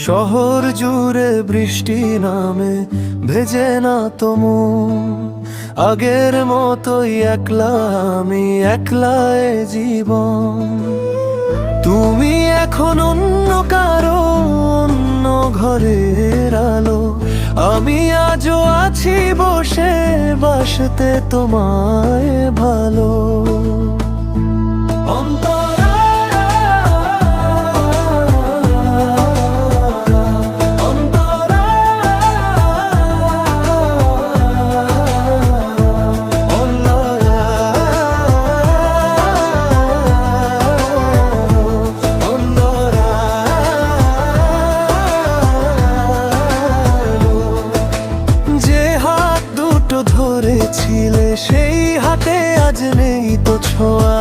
শহর জুড়ে বৃষ্টি নামে, ভেজে না তো মন। আগের মতোই একলা আমি, একলা এ জীবন। তুমি এখন অন্য কারো, অন্য ঘরের আলো। আমি আজও আছি বসে, বাসতে তোমায় ভালো। ধরেছিলে সেই হাতে আজ নেই তো ছোঁয়া।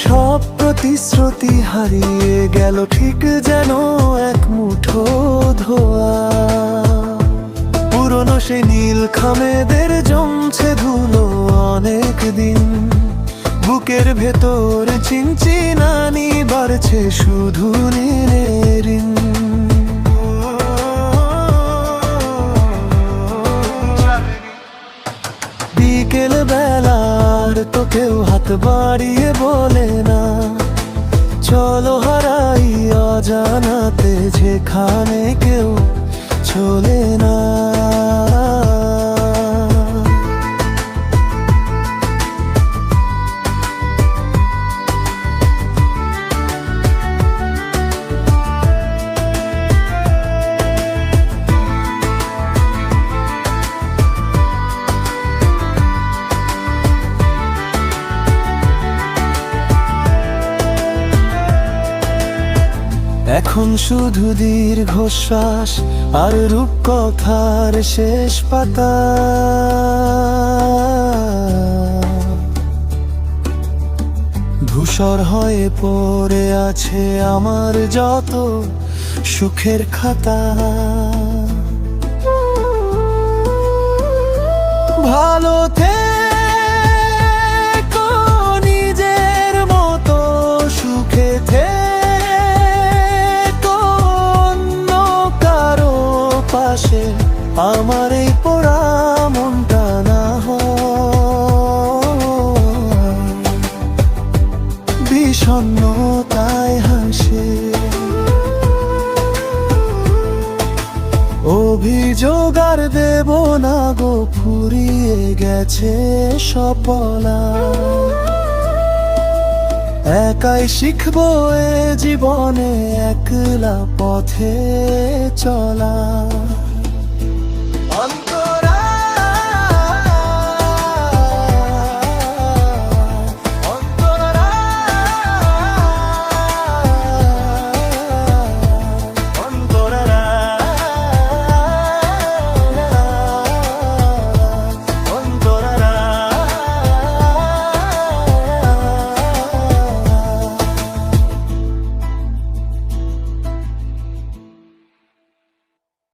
সব প্রতিশ্রুতি হারিয়ে গেল, ঠিক যেন এক মুঠো ধোয়া। পুরনো সেই নীল খামেদের জমছে ধুলো অনেক দিন। বুকের ভেতর চিনচিনানি বাড়ছে শুধু নীলের ঋণ। বিকেল বেলার তো কেউ হাত বাড়িয়ে বলে না, চলো হারাই অজানাতে, যেখানে কেউ চলে না। এখন শুধু দীর্ঘশ্বাস আর রূপকথার শেষ পাতা। ধূসর হয়ে পড়ে আছে আমার যত সুখের খাতা। ভালো থেকো নিজের মতো, সুখে পাশে আমার এই পোড়া মনটা না বিষণ্ণতায় হাসে। অভিযোগ আর দেব না গো, ফুরিয়ে গেছে সপলা। একাই শিখবো এ জীবনে একলা পথে চলা।